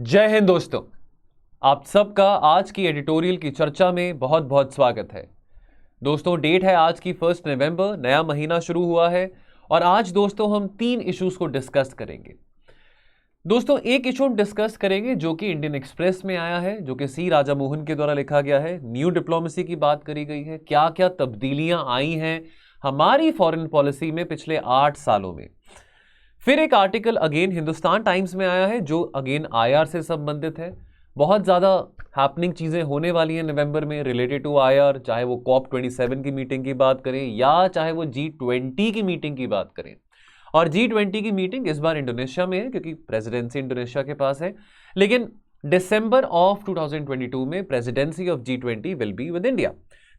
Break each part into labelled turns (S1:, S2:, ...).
S1: जय हिंद दोस्तों, आप सबका आज की एडिटोरियल की चर्चा में बहुत बहुत स्वागत है। दोस्तों, डेट है आज की 1 नवंबर, नया महीना शुरू हुआ है और आज दोस्तों हम 3 इश्यूज को डिस्कस करेंगे। दोस्तों, एक इशू डिस्कस करेंगे जो कि इंडियन एक्सप्रेस में आया है, जो कि सी राजा मोहन के द्वारा लिखा गया है। न्यू डिप्लोमेसी की बात करी गई है, क्या क्या तब्दीलियां आई हैं हमारी फॉरेन पॉलिसी में पिछले 8 सालों में। फिर एक आर्टिकल अगेन हिंदुस्तान टाइम्स में आया है जो अगेन आईआर से संबंधित है। बहुत ज़्यादा हैपनिंग चीज़ें होने वाली हैं नवंबर में रिलेटेड टू आईआर, चाहे वो COP27 की मीटिंग की बात करें या चाहे वो G20 की मीटिंग की बात करें। और G20 की मीटिंग इस बार इंडोनेशिया में है क्योंकि प्रेसिडेंसी इंडोनेशिया के पास है, लेकिन दिसंबर ऑफ 2022 में presidency of G20 will be with India.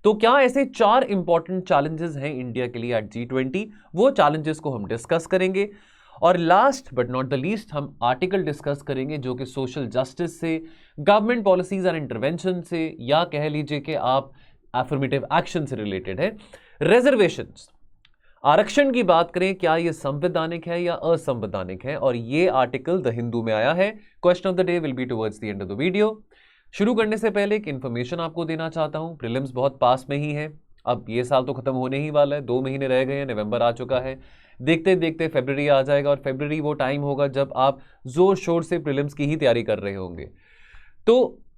S1: तो क्या ऐसे 4 इंपॉर्टेंट चैलेंजेस हैं इंडिया के लिए एट G20, वो चैलेंजेस को हम डिस्कस करेंगे। और last but not the least हम आर्टिकल डिस्कस करेंगे जो कि सोशल जस्टिस से, गवर्नमेंट पॉलिसीज एंड इंटरवेंशन से, या कह लीजिए कि आप एफर्मेटिव एक्शन से रिलेटेड है। रिजर्वेशंस, आरक्षण की बात करें, क्या ये संवैधानिक है या असंवैधानिक है, और ये आर्टिकल द हिंदू में आया है। Question of the day will be towards the end of the video. शुरू करने से पहले एक इन्फॉर्मेशन आपको देना चाहता हूं। प्रीलिम्स बहुत पास में ही है, अब ये साल तो खत्म होने ही वाला है, 2 महीने रह गए हैं, नवंबर आ चुका है। देखते देखते फरवरी आ जाएगा और फरवरी वो टाइम होगा जब आप जोर शोर से प्रीलिम्स की ही तैयारी कर रहे होंगे। तो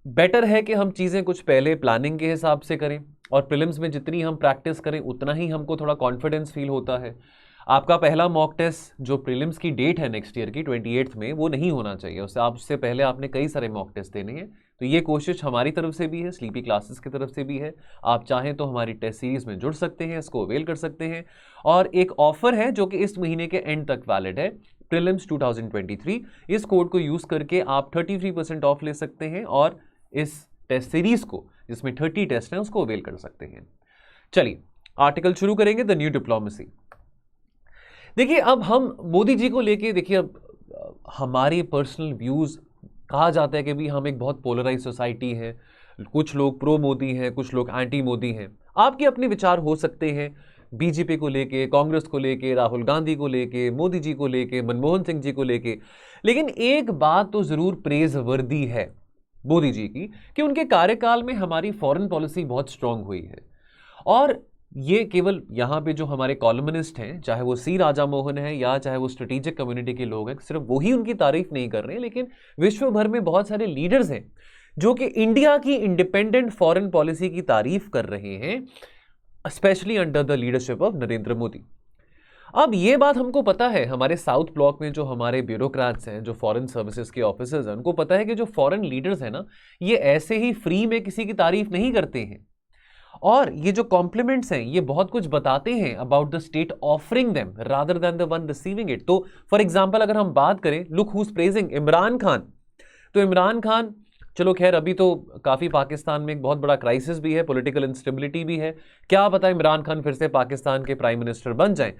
S1: बेटर है कि हम चीज़ें कुछ पहले प्लानिंग के हिसाब से करें और प्रीलिम्स में जितनी हम प्रैक्टिस करें उतना ही हमको थोड़ा कॉन्फिडेंस फील होता है। आपका पहला मॉक टेस्ट जो प्रीलिम्स की डेट है नेक्स्ट ईयर की 28 में, वो नहीं होना चाहिए। उससे पहले आपने कई सारे मॉक टेस्ट देने हैं। तो ये कोशिश हमारी तरफ से भी है, स्लीपी क्लासेस की तरफ से भी है। आप चाहें तो हमारी टेस्ट सीरीज में जुड़ सकते हैं, इसको अवेल कर सकते हैं। और एक ऑफर है जो कि इस महीने के एंड तक वैलिड है, प्रीलिम्स 2023। इस कोड को यूज करके आप 33% ऑफ ले सकते हैं और इस टेस्ट सीरीज को, जिसमें 30 टेस्ट हैं, उसको अवेल कर सकते हैं। चलिए आर्टिकल शुरू करेंगे, द न्यू डिप्लोमेसी। देखिए, अब हम मोदी जी को लेके, देखिए अब हमारे पर्सनल व्यूज, कहा जाता है कि भी हम एक बहुत पोलराइज सोसाइटी है, कुछ लोग प्रो मोदी हैं, कुछ लोग एंटी मोदी हैं। आपके अपने विचार हो सकते हैं बीजेपी को लेके, कांग्रेस को लेके, राहुल गांधी को लेके, मोदी जी को लेके, मनमोहन सिंह जी को लेके, लेकिन एक बात तो जरूर प्रेज वर्दी है मोदी जी की कि उनके कार्यकाल में हमारी फॉरेन पॉलिसी बहुत स्ट्रांग हुई है। और ये केवल यहाँ पे जो हमारे कॉलमनिस्ट हैं, चाहे वो सी राजा मोहन है या चाहे वो स्ट्रेटेजिक कम्युनिटी के लोग हैं, सिर्फ वही उनकी तारीफ नहीं कर रहे हैं, लेकिन विश्व भर में बहुत सारे लीडर्स हैं जो कि इंडिया की इंडिपेंडेंट फॉरेन पॉलिसी की तारीफ कर रहे हैं, specially under the leadership of Narendra Modi. अब ये बात हमको पता है, हमारे साउथ ब्लॉक में जो हमारे ब्यूरोक्रेट्स हैं, जो फॉरेन सर्विसेज के ऑफिसर्स हैं, उनको पता है कि जो फॉरेन लीडर्स हैं ना, ये ऐसे ही फ्री में किसी की तारीफ नहीं करते हैं। और ये जो कॉम्प्लीमेंट्स हैं, ये बहुत कुछ बताते हैं about the state offering them rather than the one receiving it. तो फॉर एग्जांपल अगर हम बात करें, look who is praising Imran Khan. तो इमरान खान, चलो खैर अभी तो काफ़ी पाकिस्तान में एक बहुत बड़ा क्राइसिस भी है, पॉलिटिकल इंस्टेबिलिटी भी है, क्या पता इमरान खान फिर से पाकिस्तान के प्राइम मिनिस्टर बन जाएं।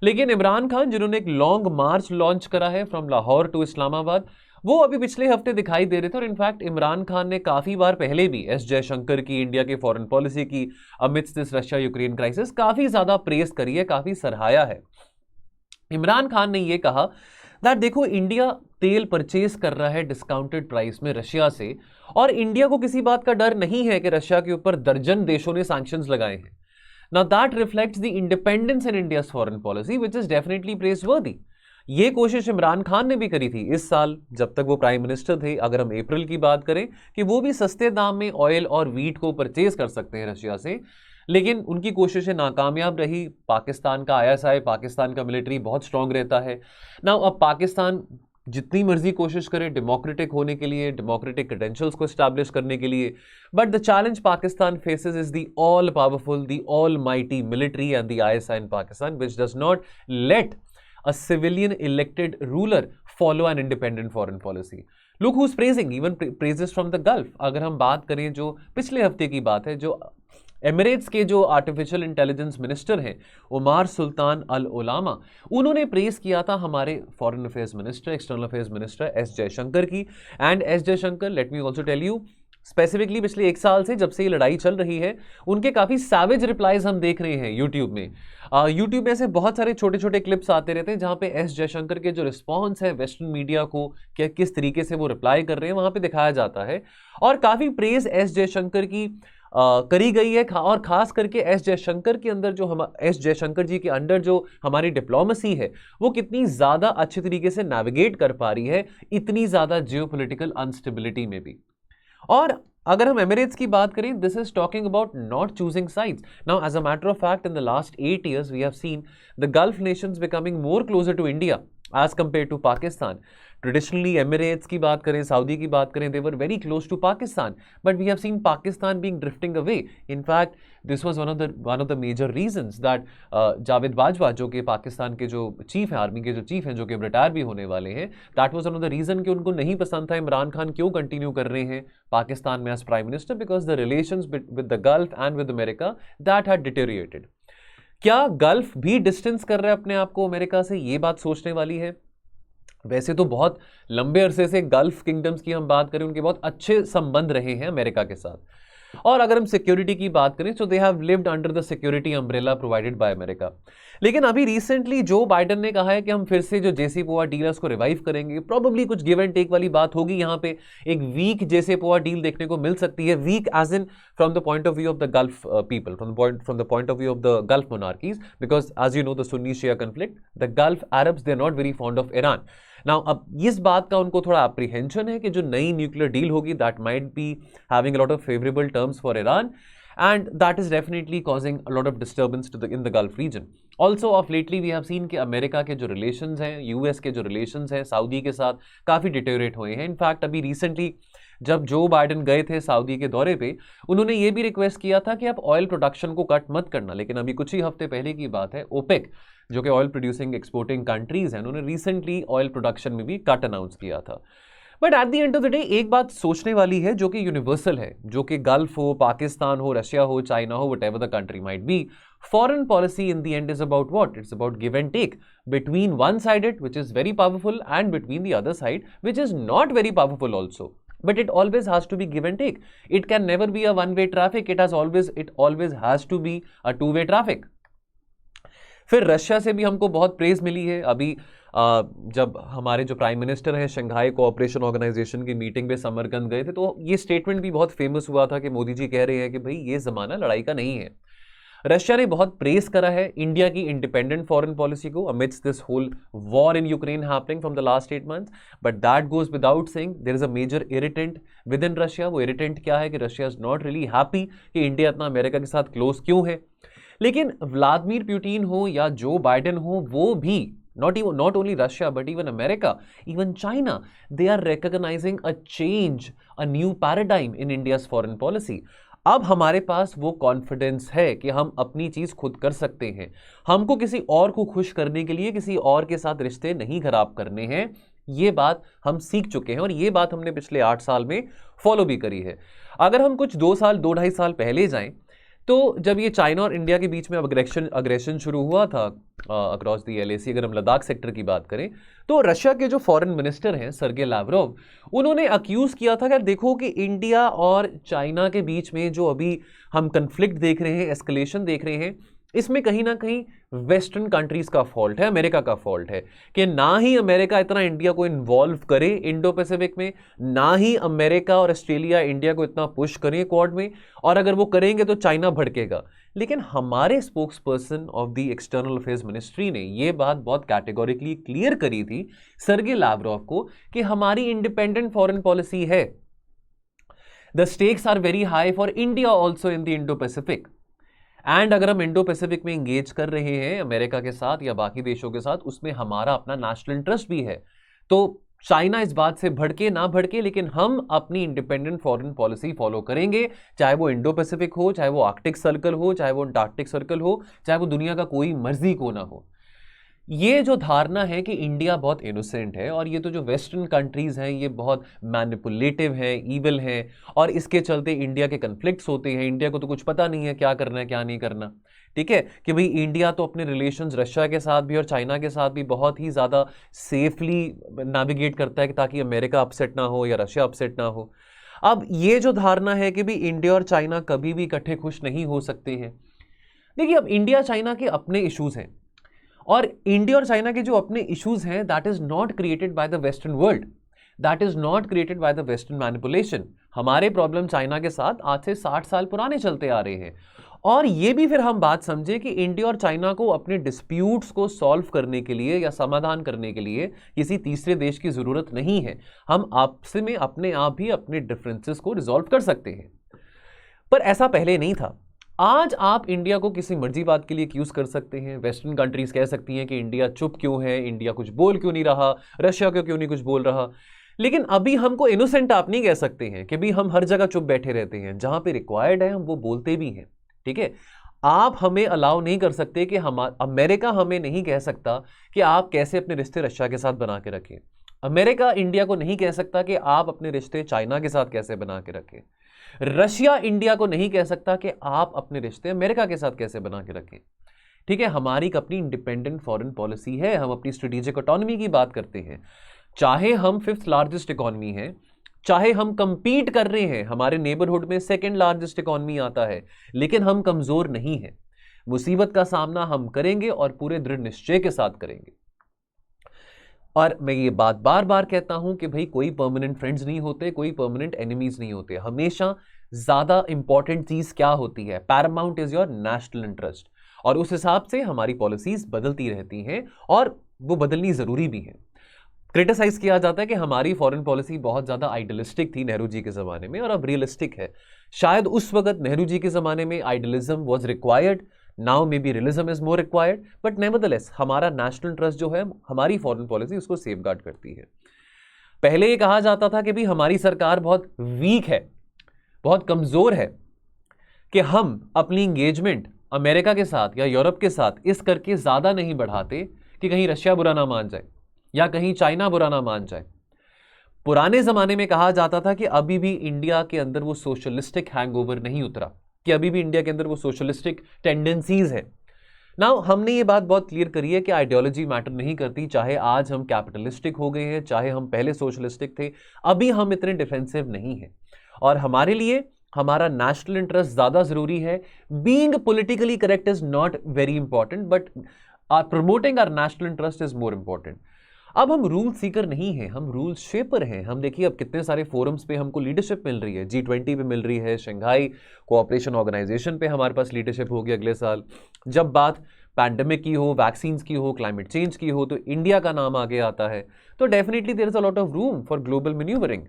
S1: लेकिन इमरान खान जिन्होंने एक लॉन्ग मार्च लॉन्च करा है फ्रॉम लाहौर टू इस्लामाबाद, वो अभी पिछले हफ्ते दिखाई दे रहे थे। और इनफैक्ट इमरान खान ने काफ़ी बार पहले भी एस जयशंकर की, इंडिया के फॉरेन पॉलिसी की, amidst this Russia Ukraine crisis, काफ़ी ज़्यादा प्रेस करी है, काफ़ी सराहाया है। इमरान खान ने यह कहा दैट देखो, इंडिया तेल परचेज कर रहा है डिस्काउंटेड प्राइस में रशिया से, और इंडिया को किसी बात का डर नहीं है कि रशिया के ऊपर दर्जन देशों ने सैंक्शंस लगाए हैं। Now that reflects the independence in India's foreign policy which is definitely प्रेजवर्दी। ये कोशिश इमरान खान ने भी करी थी इस साल जब तक वो प्राइम मिनिस्टर थे, अगर हम अप्रैल की बात करें, कि वो भी सस्ते दाम में ऑयल और वीट को परचेज कर सकते हैं रशिया से, लेकिन उनकी कोशिशें नाकामयाब रही। पाकिस्तान का आईएसआई, पाकिस्तान का मिलिट्री बहुत स्ट्रांग रहता है। नाउ अब पाकिस्तान जितनी मर्जी कोशिश करे डेमोक्रेटिक होने के लिए, डेमोक्रेटिक क्रेडेंशियल्स को एस्टैब्लिश करने के लिए, but the challenge Pakistan faces is the all powerful, the all mighty military and the ISI in Pakistan which does not let a civilian elected ruler follow an independent foreign policy. Look who's praising, even praises from the Gulf. अगर हम बात करें, जो पिछले हफ्ते की बात है, जो एमिरेट्स के जो आर्टिफिशियल इंटेलिजेंस मिनिस्टर हैं उमार सुल्तान अल ओलामा, उन्होंने प्रेस किया था हमारे foreign affairs minister, external affairs minister S Jaishankar की। And S Jaishankar, let me also tell you, specifically पिछले 1 साल से जब से ये लड़ाई चल रही है, उनके काफ़ी सैवेज रिप्लाईज हम देख रहे हैं यूट्यूब में। यूट्यूब में से बहुत सारे छोटे छोटे क्लिप्स आते रहते हैं जहाँ पे एस जयशंकर के जो रिस्पॉन्स है वेस्टर्न मीडिया को, क्या किस तरीके से वो रिप्लाई कर रहे हैं, वहाँ पे दिखाया जाता है। और काफ़ी प्रेज एस जयशंकर की करी गई है, और खास करके एस जयशंकर के अंदर जो हम एस जयशंकर जी के अंडर जो हमारी डिप्लोमेसी है वो कितनी ज़्यादा अच्छे तरीके से नेविगेट कर पा रही है इतनी ज़्यादा जियोपॉलिटिकल अनस्टेबिलिटी में भी। और अगर हम एमिरेट्स की बात करें, this is talking about not choosing sides. Now as a matter of fact in the last 8 years we have seen the Gulf nations becoming more closer to India as compared to Pakistan. Traditionally Emirates की बात करें, Saudi की बात करें, they were very close to Pakistan, but we have seen Pakistan being drifting away. In fact this was one of the major reasons that Javed Bajwa, जो कि पाकिस्तान के जो चीफ हैं, आर्मी के जो चीफ हैं, जो कि रिटायर भी होने वाले हैं, that was one of the reason कि उनको नहीं पसंद था इमरान खान क्यों कंटिन्यू कर रहे हैं पाकिस्तान में as prime minister, because the relations with the Gulf and with America that had deteriorated. क्या गल्फ भी डिस्टेंस कर रहा है अपने आप को अमेरिका से? ये बात सोचने वाली है। वैसे तो बहुत लंबे अरसे से गल्फ किंगडम्स की हम बात करें, उनके बहुत अच्छे संबंध रहे हैं अमेरिका के साथ। और अगर हम सिक्योरिटी की बात करें, so they have lived under the security umbrella provided by America. लेकिन अभी रिसेंटली जो बाइडन ने कहा है कि हम फिर से जो JCPOA डील है उसको रिवाइव करेंगे। प्रोबेबली कुछ गिव एंड टेक वाली बात होगी यहाँ पे। एक वीक JCPOA डील देखने को मिल सकती है, weak edge in from the point of view of the Gulf people, from the point of view of the Gulf monarchies, because as you know the Sunni Shia conflict, the Gulf Arabs they are not very fond of Iran. Now अब इस बात का उनको थोड़ा apprehension है कि जो नई न्यूक्लियर डील होगी that might be having a lot of favourable terms for Iran, and that is definitely causing a lot of disturbance in the Gulf region. Also of lately we have seen कि America के जो relations हैं, US के जो relations हैं Saudi के साथ काफ़ी डिटेरियोरेट हुए हैं। इनफैक्ट अभी रिसेंटली जब जो बाइडन गए थे सऊदी के दौरे पे, उन्होंने ये भी रिक्वेस्ट किया था कि आप ऑयल प्रोडक्शन को कट मत करना। लेकिन अभी कुछ ही हफ्ते पहले की बात है, ओपेक जो कि ऑयल प्रोड्यूसिंग एक्सपोर्टिंग कंट्रीज हैं, उन्होंने रिसेंटली ऑयल प्रोडक्शन में भी कट अनाउंस किया था। But at the end of the day एक बात सोचने वाली है जो कि यूनिवर्सल है, जो कि गल्फ हो, पाकिस्तान हो, रशिया हो, चाइना हो, what ever the country might be, foreign policy in the end is about what? It's about give and take between one sided, which is very powerful, and between the other side, which is not very powerful also. But it always has to be give and take. It can never be a one-way traffic. It always has to be a two-way traffic. फिर Russia से भी हमको बहुत praise मिली है। अभी जब हमारे जो प्राइम मिनिस्टर हैं शंघाई कोऑपरेशन ऑर्गेनाइजेशन की मीटिंग में समरकंद गए थे, तो ये स्टेटमेंट भी बहुत फेमस हुआ था कि मोदी जी कह रहे हैं कि भाई ये ज़माना लड़ाई का नहीं है। रशिया ने बहुत प्रेस करा है इंडिया की इंडिपेंडेंट फॉरेन पॉलिसी को amidst this whole war in Ukraine happening from the last 8 months, but that goes without saying there is a major irritant within Russia. वो इरिटेंट क्या है कि Russia is not really happy कि India इतना America के साथ close क्यों है। लेकिन व्लादिमीर पुतिन हो या जो बाइडेन हो, वो भी not only Russia but even America, even China, they are recognizing a change, a new paradigm in India's foreign policy. अब हमारे पास वो कॉन्फिडेंस है कि हम अपनी चीज खुद कर सकते हैं। हमको किसी और को खुश करने के लिए किसी और के साथ रिश्ते नहीं खराब करने हैं। ये बात हम सीख चुके हैं और ये बात हमने पिछले 8 साल में फॉलो भी करी है। अगर हम कुछ 2-2.5 साल पहले जाएं, तो जब ये चाइना और इंडिया के बीच में अग्रेशन शुरू हुआ था अक्रॉस दी LAC, अगर हम लद्दाख सेक्टर की बात करें, तो रशिया के जो फॉरेन मिनिस्टर हैं सर्गे लावरोव, उन्होंने अक्यूज़ किया था कि देखो कि इंडिया और चाइना के बीच में जो अभी हम कन्फ्लिक्ट देख रहे हैं, एस्केलेशन देख रहे हैं, इसमें कहीं ना कहीं वेस्टर्न कंट्रीज का फॉल्ट है, अमेरिका का फॉल्ट है कि ना ही अमेरिका इतना इंडिया को इन्वॉल्व करे इंडो पैसिफिक में, ना ही अमेरिका और ऑस्ट्रेलिया इंडिया को इतना पुश करें क्वाड में, और अगर वो करेंगे तो चाइना भड़केगा। लेकिन हमारे spokes person of the external affairs ministry ने ये बात बहुत कैटेगोरिकली क्लियर करी थी सर्गे लावरोव को कि हमारी इंडिपेंडेंट फॉरेन पॉलिसी है। The stakes are very high for India also in the Indo Pacific, and अगर हम इंडो पैसिफिक में इंगेज कर रहे हैं अमेरिका के साथ या बाकी देशों के साथ, उसमें हमारा अपना नेशनल इंटरेस्ट भी है। तो चाइना इस बात से भड़के ना भड़के, लेकिन हम अपनी इंडिपेंडेंट फॉरेन पॉलिसी फॉलो करेंगे, चाहे वो इंडो पैसिफिक हो, चाहे वो आर्कटिक सर्कल हो, चाहे वो अंटार्कटिक सर्कल हो, चाहे वो दुनिया का कोई मर्जी को ना हो। ये जो धारणा है कि इंडिया बहुत इनोसेंट है और ये तो जो वेस्टर्न कंट्रीज हैं ये बहुत मैनिपुलेटिव हैं, ईविल हैं, और इसके चलते इंडिया के कन्फ्लिक्ट्स होते हैं, इंडिया को तो कुछ पता नहीं है क्या करना है क्या नहीं करना, ठीक है, कि भाई इंडिया तो अपने रिलेशंस रशिया के साथ भी और चाइना के साथ भी बहुत ही ज़्यादा सेफली नेविगेट करता है कि ताकि अमेरिका अपसेट ना हो या रशिया अपसेट ना हो। अब ये जो धारणा है कि भी इंडिया और चाइना कभी भी इकट्ठे खुश नहीं हो सकते हैं, देखिए अब इंडिया चाइना के अपने इश्यूज हैं, और इंडिया और चाइना के जो अपने इश्यूज हैं that is not created by the western world, that is not created by the western manipulation. हमारे प्रॉब्लम चाइना के साथ आज से 60 साल पुराने चलते आ रहे हैं। और ये भी फिर हम बात समझे कि इंडिया और चाइना को अपने डिस्प्यूट्स को सॉल्व करने के लिए या समाधान करने के लिए किसी तीसरे देश की जरूरत नहीं है। हम आपस में अपने आप ही अपने डिफरेंसेस को रिजॉल्व कर सकते हैं। पर ऐसा पहले नहीं था। आज आप इंडिया को किसी मर्जी बात के लिए एक्यूज कर सकते हैं। वेस्टर्न कंट्रीज कह सकती हैं कि इंडिया चुप क्यों है, इंडिया कुछ बोल क्यों नहीं रहा, रशिया क्यों नहीं कुछ बोल रहा। लेकिन अभी हमको इनोसेंट आप नहीं कह सकते हैं कि भी हम हर जगह चुप बैठे रहते हैं। जहां पे रिक्वायर्ड है हम वो बोलते भी हैं, ठीक है। आप हमें अलाउ नहीं कर सकते कि हम, अमेरिका हमें नहीं कह सकता कि आप कैसे अपने रिश्ते रशिया के साथ बना के रखें। अमेरिका इंडिया को नहीं कह सकता कि आप अपने रिश्ते चाइना के साथ कैसे बना के रखें। रशिया इंडिया को नहीं कह सकता कि आप अपने रिश्ते अमेरिका के साथ कैसे बना के रखें, ठीक है। हमारी अपनी इंडिपेंडेंट फॉरेन पॉलिसी है, हम अपनी स्ट्रेटेजिक ऑटोनॉमी की बात करते हैं। चाहे हम 5th लार्जेस्ट इकोनॉमी है, चाहे हम कंपीट कर रहे हैं, हमारे नेबरहुड में 2nd लार्जेस्ट इकोनॉमी आता है, लेकिन हम कमजोर नहीं हैं। मुसीबत का सामना हम करेंगे और पूरे दृढ़ निश्चय के साथ करेंगे। और मैं ये बात बार बार कहता हूं कि भाई कोई परमानेंट फ्रेंड्स नहीं होते, कोई परमानेंट एनिमीज नहीं होते। हमेशा ज्यादा इंपॉर्टेंट चीज क्या होती है, Paramount is your national interest. और उस हिसाब से हमारी पॉलिसीज बदलती रहती हैं और वो बदलनी जरूरी भी है। क्रिटिसाइज किया जाता है कि हमारी फॉरेन पॉलिसी बहुत ज्यादा आइडियलिस्टिक थी नेहरू जी के जमाने में, और अब रियलिस्टिक है। शायद उस वक्त नेहरू जी के जमाने में idealism was required, now may be realism is more required, but nevertheless हमारा नेशनल इंटरेस्ट जो है, हमारी फॉरेन पॉलिसी उसको सेफगार्ड करती है। पहले ये कहा जाता था कि भी हमारी सरकार बहुत वीक है, बहुत कमजोर है, कि हम अपनी इंगेजमेंट अमेरिका के साथ या यूरोप के साथ इस करके ज्यादा नहीं बढ़ाते कि कहीं रशिया बुरा ना मान जाए या कहीं चाइना बुरा ना मान जाए। पुराने जमाने में कहा जाता था कि अभी भी इंडिया के अंदर वो सोशलिस्टिक हैंगओवर नहीं उतरा, कि अभी भी इंडिया के अंदर वो सोशलिस्टिक टेंडेंसीज है। नाउ हमने ये बात बहुत क्लियर करी है कि आइडियोलॉजी मैटर नहीं करती। चाहे आज हम कैपिटलिस्टिक हो गए हैं, चाहे हम पहले सोशलिस्टिक थे, अभी हम इतने डिफेंसिव नहीं हैं। और हमारे लिए हमारा नेशनल इंटरेस्ट ज्यादा जरूरी है। Being politically correct is not very important, but promoting our national interest is more important. अब हम रूल सीकर नहीं हैं, हम रूल शेपर हैं। हम देखिए अब कितने सारे फोरम्स पे हमको लीडरशिप मिल रही है। G20 पे मिल रही है, शंघाई कोऑपरेशन ऑर्गेनाइजेशन पे हमारे पास लीडरशिप होगी अगले साल। जब बात पैंडेमिक की हो, वैक्सीन्स की हो, क्लाइमेट चेंज की हो, तो इंडिया का नाम आगे आता है। तो definitely there is a lot of room for global manoeuvring.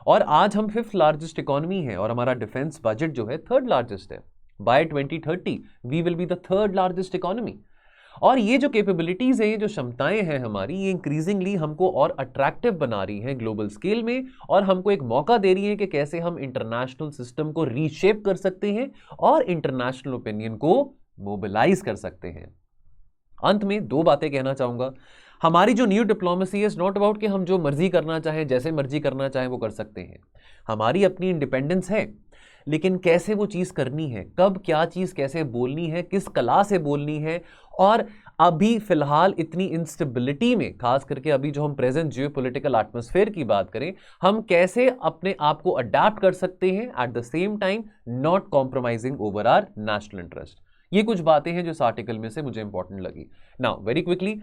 S1: और आज हम 5th लार्जेस्ट इकोनॉमी है और हमारा डिफेंस बजट जो है 3rd लार्जेस्ट है। By 2030 we will be the 3rd largest economy. और ये जो कैपेबिलिटीज हैं, ये जो क्षमताएं हैं हमारी, ये इंक्रीजिंगली हमको और अट्रैक्टिव बना रही हैं ग्लोबल स्केल में, और हमको एक मौका दे रही है कि कैसे हम इंटरनेशनल सिस्टम को रीशेप कर सकते हैं और इंटरनेशनल ओपिनियन को मोबिलाइज कर सकते हैं। अंत में 2 बातें कहना चाहूंगा। हमारी जो new diplomacy is not about कि हम जो मर्जी करना चाहें, जैसे मर्जी करना चाहें वो कर सकते हैं। हमारी अपनी इंडिपेंडेंस है, लेकिन कैसे वो चीज करनी है, कब क्या चीज कैसे बोलनी है, किस कला से बोलनी है। और अभी फिलहाल इतनी इंस्टेबिलिटी में, खास करके अभी जो हम प्रेजेंट जियोपॉलिटिकल एटमॉस्फेयर की बात करें, हम कैसे अपने आप को अडेप्ट कर सकते हैं at the same time not compromising over our national interest. ये कुछ बातें हैं जो इस आर्टिकल में से मुझे इंपॉर्टेंट लगी। Now very quickly,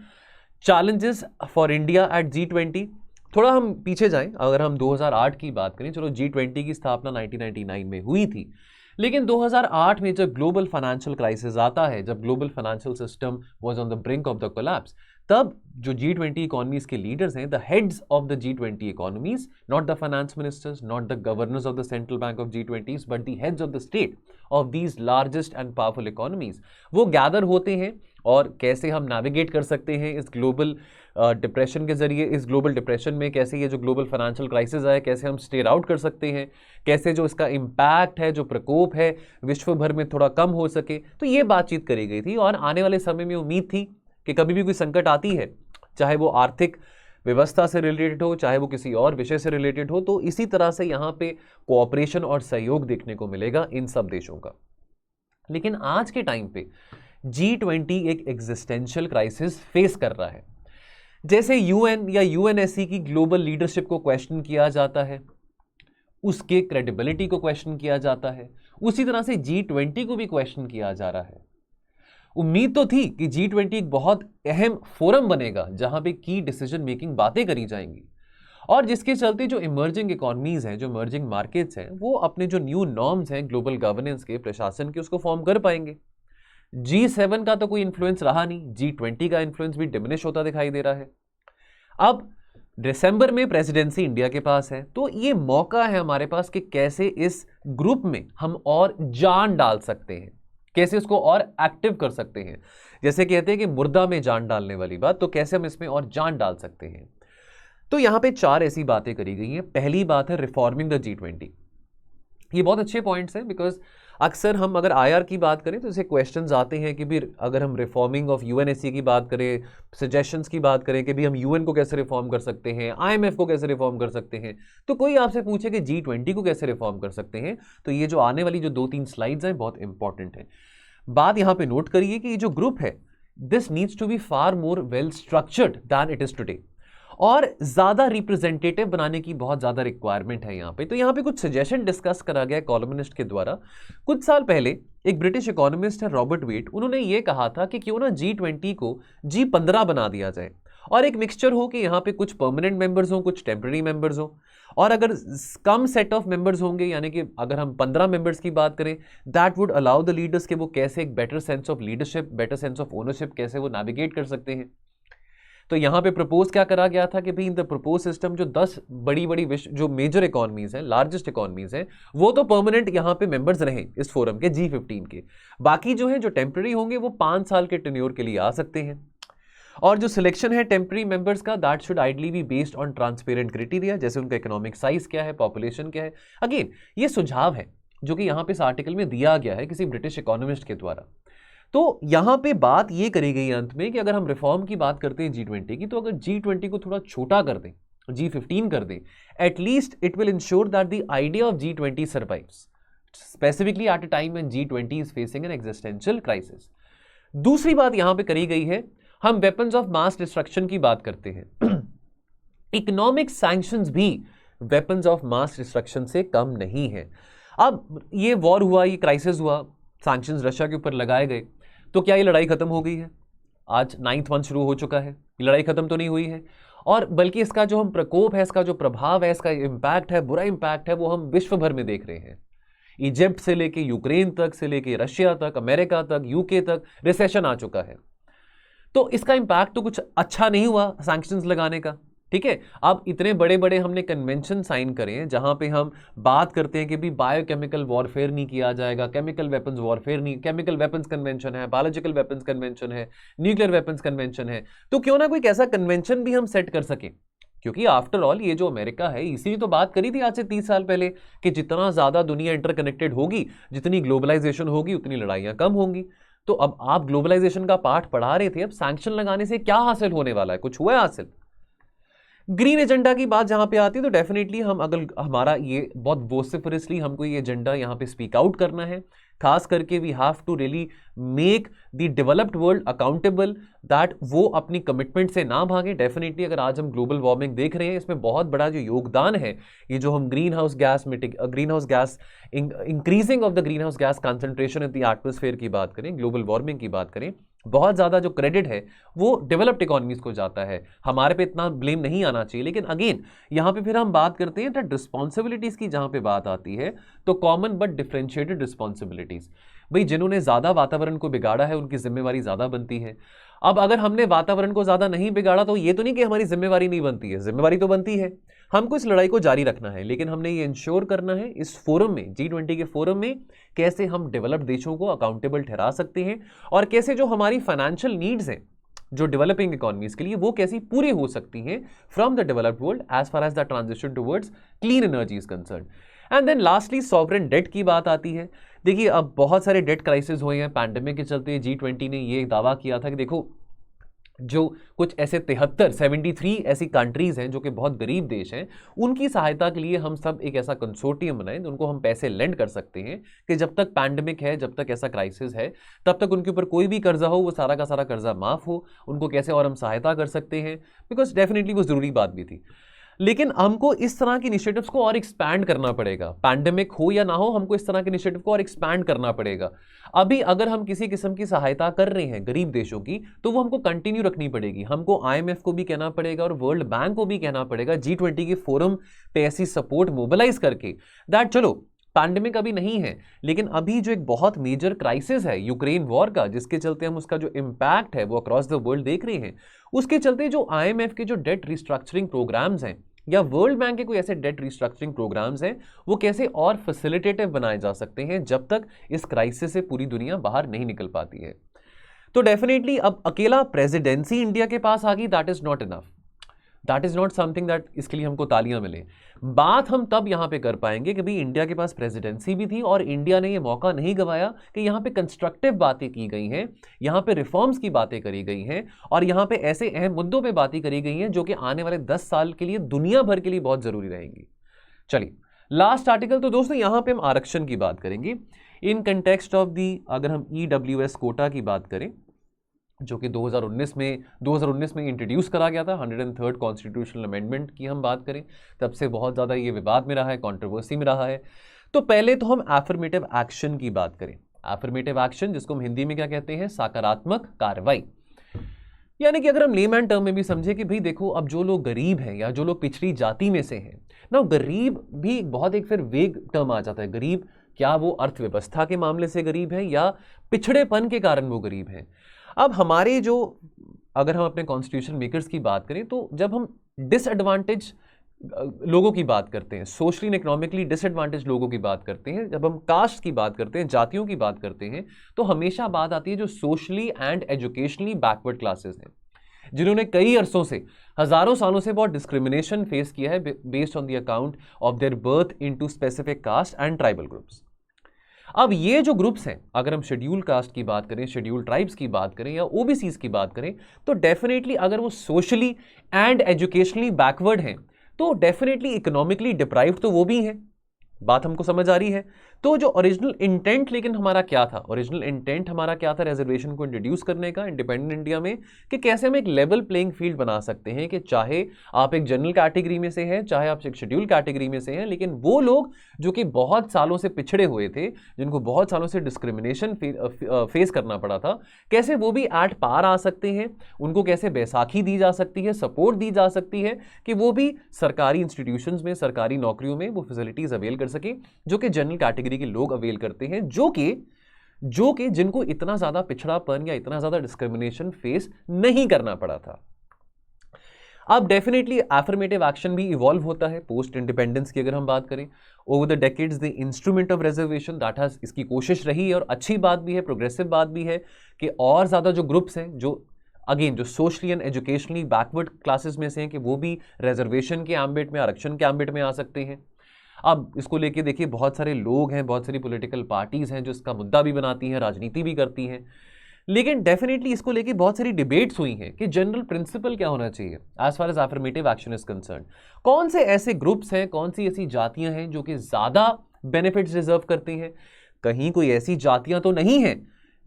S1: challenges for India at G20। थोड़ा हम पीछे जाएं, अगर हम 2008 की बात करें, चलो G20 की स्थापना 1999 में हुई थी, लेकिन 2008 में जब ग्लोबल फाइनेंशियल क्राइसिस आता है, जब global financial system was on the brink of the collapse, तब जो G20 इकोनॉमीज के लीडर्स हैं, the heads of the G20 economies, not the finance ministers, not the governors of the central bank of G20s, but the heads of the state of these largest and powerful economies, वो gather होते हैं और कैसे हम navigate कर सकते हैं इस ग्लोबल डिप्रेशन के जरिए, इस ग्लोबल डिप्रेशन में कैसे ये जो ग्लोबल फाइनेंशियल क्राइसिस है, कैसे हम स्टेयर आउट कर सकते हैं, कैसे जो इसका इम्पैक्ट है, जो प्रकोप है, विश्व भर में थोड़ा कम हो सके। तो ये बातचीत करी गई थी और आने वाले समय में उम्मीद थी कि कभी भी कोई संकट आती है, चाहे वो आर्थिक व्यवस्था से रिलेटेड हो, चाहे वो किसी और विषय से रिलेटेड हो, तो इसी तरह से यहाँ पे कोऑपरेशन और सहयोग देखने को मिलेगा इन सब देशों का। लेकिन आज के टाइम पे G20 एक एग्जिस्टेंशियल क्राइसिस फेस कर रहा है। जैसे UN या UNSC की ग्लोबल लीडरशिप को क्वेश्चन किया जाता है, उसके क्रेडिबिलिटी को क्वेश्चन किया जाता है। उसी तरह से G20 को भी क्वेश्चन किया जा रहा है। उम्मीद तो थी कि G20 एक बहुत अहम फोरम बनेगा जहां पे की डिसीजन मेकिंग बातें करी जाएंगी और जिसके चलते जो इमर्जिंग इकोनॉमीज हैं, जो इमर्जिंग मार्केट्स हैं, वो अपने जो न्यू नॉर्म्स हैं ग्लोबल गवर्नेंस के, प्रशासन के, उसको फॉर्म कर पाएंगे। G7 का तो कोई इन्फ्लुएंस रहा नहीं, G20 का इन्फ्लुएंस भी डिमिनिश होता दिखाई दे रहा है। अब दिसंबर में प्रेसिडेंसी इंडिया के पास है, तो ये मौका है हमारे पास कि कैसे इस ग्रुप में हम और जान डाल सकते हैं, कैसे उसको और एक्टिव कर सकते हैं। जैसे कहते हैं कि मुर्दा में जान डालने वाली बात, तो कैसे हम इसमें और जान डाल सकते हैं। तो यहां पे 4 ऐसी बातें करी गई हैं। पहली बात है रिफॉर्मिंग द G20। ये बहुत अच्छे पॉइंट्स हैं, बिकॉज अक्सर हम अगर IR की बात करें तो इसे क्वेश्चंस आते हैं कि भी अगर हम रिफॉर्मिंग ऑफ UNSC की बात करें, सजेशंस की बात करें कि भी हम UN को कैसे रिफॉर्म कर सकते हैं, IMF को कैसे रिफॉर्म कर सकते हैं, तो कोई आपसे पूछे कि G20 को कैसे रिफॉर्म कर सकते हैं, तो ये जो आने वाली जो 2-3 स्लाइड्स हैं बहुत इंपॉर्टेंट है। बात यहां पे नोट करिए कि ये जो ग्रुप है, this needs to be far more well structured than it is today, और ज्यादा रिप्रेजेंटेटिव बनाने की बहुत ज्यादा रिक्वायरमेंट है यहाँ पे। तो यहाँ पे कुछ सजेशन डिस्कस करा गया कॉलमनिस्ट के द्वारा। कुछ साल पहले एक ब्रिटिश इकोनॉमिस्ट है रॉबर्ट वेट, उन्होंने ये कहा था कि क्यों ना G20 को G15 बना दिया जाए और एक मिक्सचर हो कि यहाँ पे कुछ परमानेंट मेंबर्स हो, कुछ टेम्पररी मेंबर्स हो, और अगर कम सेट ऑफ मेंबर्स होंगे, यानी कि अगर हम 15 मेंबर्स की बात करें, that would allow the leaders कि वो कैसे एक better sense of leadership, better sense of ownership कैसे वो नेविगेट कर सकते हैं। तो यहां पे प्रपोज क्या करा गया था कि भाई इन द प्रपोज सिस्टम जो 10 बड़ी बड़ी विश्व जो मेजर इकोनॉमीज हैं, लार्जेस्ट इकोनॉमीज हैं, वो तो परमानेंट यहां पे मेंबर्स रहें इस फोरम के G15 के। बाकी जो है जो टेम्पररी होंगे वो 5 साल के टेन्योर के लिए आ सकते हैं। और जो सिलेक्शन है टेम्पररी मेंबर्स का, that should ideally be based on transparent criteria, जैसे उनका इकोनॉमिक साइज क्या है, पॉपुलेशन क्या है। अगेन ये सुझाव है जो कि यहां पे इस आर्टिकल में दिया गया है किसी ब्रिटिश इकोनॉमिस्ट के द्वारा। तो यहां पे बात ये करी गई अंत में कि अगर हम रिफॉर्म की बात करते हैं G20 की, तो अगर G20 को थोड़ा छोटा कर दें, G15 कर दें, at least it will ensure that the idea of G20 survives, specifically at a time when G20 is facing an existential crisis. दूसरी बात यहां पे करी गई है, हम वेपन्स ऑफ मास डिस्ट्रक्शन की बात करते हैं। इकोनॉमिक सैंक्शंस भी वेपन्स ऑफ मास डिस्ट्रक्शन से कम नहीं है। अब ये वॉर हुआ, ये क्राइसिस हुआ, सैंक्शंस रशिया के ऊपर लगाए गए, तो क्या ये लड़ाई खत्म हो गई है? आज 9th मंथ शुरू हो चुका है, ये लड़ाई खत्म तो नहीं हुई है, और बल्कि इसका जो हम प्रकोप है, इसका जो प्रभाव है, इसका इंपैक्ट है, बुरा इंपैक्ट है, वो हम विश्व भर में देख रहे हैं। इजिप्ट से लेके यूक्रेन तक, से लेके रशिया तक, अमेरिका तक, यूके तक रिसेशन आ चुका है। तो इसका इंपैक्ट तो कुछ अच्छा नहीं हुआ सैंक्शंस लगाने का, ठीक है। अब इतने बड़े बड़े हमने कन्वेंशन साइन करे हैं जहां पे हम बात करते हैं कि भी बायोकेमिकल वॉरफेयर नहीं किया जाएगा, केमिकल वेपन्स वॉरफेयर नहीं, केमिकल वेपन्स कन्वेंशन है, बायोलॉजिकल वेपन्स कन्वेंशन है, न्यूक्लियर वेपन्स कन्वेंशन है, तो क्यों ना कोई ऐसा कन्वेंशन भी हम सेट कर सकें। क्योंकि आफ्टर ऑल ये जो अमेरिका है, इसी तो बात करी थी आज से 30 साल पहले कि जितना ज्यादा दुनिया इंटरकनेक्टेड होगी, जितनी ग्लोबलाइजेशन होगी, उतनी लड़ाइयां कम होंगी। तो अब आप ग्लोबलाइजेशन का पाठ पढ़ा रहे थे, अब सैंक्शन लगाने से क्या हासिल होने वाला है? कुछ हुआ है हासिल? ग्रीन एजेंडा की बात जहां पे आती है, तो डेफिनेटली हम अगर हमारा ये बहुत वोसिफरसली हमको ये एजेंडा यहां पे स्पीक आउट करना है, खास करके we have to really make the developed world accountable, that वो अपनी कमिटमेंट से ना भागे। डेफिनेटली अगर आज हम ग्लोबल वार्मिंग देख रहे हैं, इसमें बहुत बड़ा जो योगदान है, ये जो हम green house gas increasing of the green house gas concentration in the atmosphere की बात करें, ग्लोबल वार्मिंग की बात करें, बहुत ज्यादा जो क्रेडिट है वो डेवलप्ड इकोनॉमीज को जाता है, हमारे पे इतना ब्लेम नहीं आना चाहिए। लेकिन अगेन यहां पे फिर हम बात करते हैं दैट रिस्पॉन्सिबिलिटीज की, जहां पे बात आती है तो कॉमन बट डिफरेंशिएटेड रिस्पॉन्सिबिलिटीज। भाई जिन्होंने ज्यादा वातावरण को बिगाड़ा है उनकी जिम्मेवारी ज्यादा बनती है। अब अगर हमने वातावरण को ज्यादा नहीं बिगाड़ा तो ये तो नहीं कि हमारी जिम्मेवारी नहीं बनती है, जिम्मेवारी तो बनती है, हमको इस लड़ाई को जारी रखना है। लेकिन हमने ये इंश्योर करना है इस फोरम में, G20 के फोरम में, कैसे हम डेवलप्ड देशों को अकाउंटेबल ठहरा सकते हैं और कैसे जो हमारी फाइनेंशियल नीड्स हैं जो डेवलपिंग इकोनॉमीज के लिए, वो कैसी पूरी हो सकती हैं from the developed world as far as the transition towards clean energy is concern. And then lastly sovereign debt की बात आती है। देखिए अब बहुत सारे डेट क्राइसिस हुए हैं पैंडेमिक के चलते। G20 ने ये दावा किया था कि देखो जो कुछ ऐसे 73 ऐसी कंट्रीज हैं जो कि बहुत गरीब देश हैं, उनकी सहायता के लिए हम सब एक ऐसा कंसोर्टियम बनाएं, उनको हम पैसे लेंड कर सकते हैं कि जब तक पैंडेमिक है, जब तक ऐसा क्राइसिस है, तब तक उनके ऊपर कोई भी कर्जा हो वो सारा का सारा कर्जा माफ हो, उनको कैसे और हम सहायता कर सकते हैं, बिकॉज डेफिनेटली वो जरूरी बात भी थी। लेकिन हमको इस तरह के इनिशिएटिव्स को और एक्सपैंड करना पड़ेगा। पैंडेमिक हो या ना हो, हमको इस तरह के इनिशिएटिव को और एक्सपैंड करना पड़ेगा। अभी अगर हम किसी किस्म की सहायता कर रहे हैं गरीब देशों की, तो वो हमको कंटिन्यू रखनी पड़ेगी। हमको IMF को भी कहना पड़ेगा और वर्ल्ड बैंक को भी कहना पड़ेगा, G20 के फोरम पे ऐसी सपोर्ट मोबिलाइज करके, दैट चलो पैंडेमिक अभी नहीं है, लेकिन अभी जो एक बहुत मेजर क्राइसिस है यूक्रेन वॉर का, जिसके चलते हम उसका जो इम्पैक्ट है वो अक्रॉस द वर्ल्ड देख रहे हैं, उसके चलते जो IMF के जो डेट रिस्ट्रक्चरिंग प्रोग्राम्स हैं या वर्ल्ड बैंक के कोई ऐसे डेट रिस्ट्रक्चरिंग प्रोग्राम्स हैं, वो कैसे और फैसिलिटेटिव बनाए जा सकते हैं जब तक इस क्राइसिस से पूरी दुनिया बाहर नहीं निकल पाती है। तो डेफिनेटली अब अकेला प्रेसिडेंसी इंडिया के पास आ गई, that is not enough, that is not something that इसके लिए हमको तालियां मिले। बात हम तब यहां पे कर पाएंगे कि भाई इंडिया के पास प्रेसिडेंसी भी थी और इंडिया ने ये मौका नहीं गवाया कि यहां पे कंस्ट्रक्टिव बातें की गई हैं, यहां पे रिफॉर्म्स की बातें करी गई हैं और यहां पे ऐसे अहम मुद्दों पे बातें करी गई हैं जो कि आने वाले 10 साल के लिए दुनिया भर के लिए बहुत जरूरी रहेंगी। चलिए लास्ट आर्टिकल, तो दोस्तों यहां पे हम आरक्षण की बात करेंगे इन कंटेक्स्ट ऑफ दी, अगर हम EWS कोटा की बात करें जो कि 2019 में इंट्रोड्यूस करा गया था, 103rd कॉन्स्टिट्यूशनल अमेंडमेंट की हम बात करें, तब से बहुत ज़्यादा ये विवाद में रहा है, कंट्रोवर्सी में रहा है। तो पहले तो हम एफर्मेटिव एक्शन की बात करें। एफर्मेटिव एक्शन जिसको हम हिंदी में क्या कहते हैं, सकारात्मक कार्रवाई। यानी कि अगर हम लेमैन टर्म में भी समझे कि भाई देखो, अब जो लोग गरीब हैं या जो लोग पिछड़ी जाति में से हैं ना, गरीब भी बहुत एक फिर वेग टर्म आ जाता है। गरीब क्या वो अर्थव्यवस्था के मामले से गरीब है या पिछड़ेपन के कारण वो गरीब हैं। अब हमारे जो, अगर हम अपने कॉन्स्टिट्यूशन मेकर्स की बात करें, तो जब हम डिसएडवांटेज लोगों की बात करते हैं, सोशली एंड इकोनॉमिकली डिसएडवांटेज लोगों की बात करते हैं, जब हम कास्ट की बात करते हैं, जातियों की बात करते हैं, तो हमेशा बात आती है जो socially and educationally backward classes हैं, जिन्होंने कई अरसों से, हजारों सालों से बहुत डिस्क्रिमिनेशन फेस किया है based on the account of their birth into specific caste and tribal groups. अब ये जो ग्रुप्स हैं, अगर हम शेड्यूल कास्ट की बात करें, शेड्यूल ट्राइब्स की बात करें या OBCs की बात करें, तो डेफिनेटली अगर वो सोशली एंड एजुकेशनली बैकवर्ड हैं, तो डेफिनेटली इकोनॉमिकली डिप्राइव्ड तो वो भी हैं। बात हमको समझ आ रही है। तो जो ओरिजिनल इंटेंट लेकिन हमारा क्या था, ओरिजिनल इंटेंट हमारा क्या था रिजर्वेशन को इंट्रोड्यूस करने का इंडिपेंडेंट इंडिया में, कि कैसे हम एक लेवल प्लेइंग फील्ड बना सकते हैं कि चाहे आप एक जनरल कैटेगरी में से हैं, चाहे आप एक शेड्यूल कैटेगरी में से हैं, लेकिन वो लोग जो कि बहुत सालों से पिछड़े हुए थे, जिनको बहुत सालों से डिस्क्रिमिनेशन फेस करना पड़ा था, कैसे वो भी एट पार आ सकते हैं, उनको कैसे बैसाखी दी जा सकती है, सपोर्ट दी जा सकती है कि वो भी सरकारी इंस्टीट्यूशंस में, सरकारी नौकरियों में वो फैसिलिटीज अवेल कर सके जो कि जनरल कैटेगरी के लोग अवेल करते हैं, जो कि जिनको इतना ज्यादा पिछड़ापन या इतना ज्यादा डिस्क्रिमिनेशन फेस नहीं करना पड़ा था। अब डेफिनेटली एफर्मेटिव एक्शन भी इवॉल्व होता है पोस्ट इंडिपेंडेंस की। अगर हम बात करें over the decades the instrument of reservation that has, इसकी कोशिश रही है और अच्छी बात भी है, प्रोग्रेसिव बात भी है कि और ज्यादा जो ग्रुप्स हैं जो अगेन जो socially and educationally backward classes में से हैं कि वो भी रिजर्वेशन के एम्बिट में, आरक्षण के एम्बिट में आ सकते हैं। अब इसको लेके देखिए बहुत सारे लोग हैं, बहुत सारी पॉलिटिकल पार्टीज हैं जो इसका मुद्दा भी बनाती हैं, राजनीति भी करती हैं, लेकिन डेफिनेटली इसको लेके बहुत सारी डिबेट्स हुई हैं कि जनरल प्रिंसिपल क्या होना चाहिए as far as affirmative action is concern. कौन से ऐसे ग्रुप्स हैं, कौन सी ऐसी जातियां हैं जो कि ज्यादा बेनिफिट्स डिजर्व करती हैं। कहीं कोई ऐसी जातियां तो नहीं हैं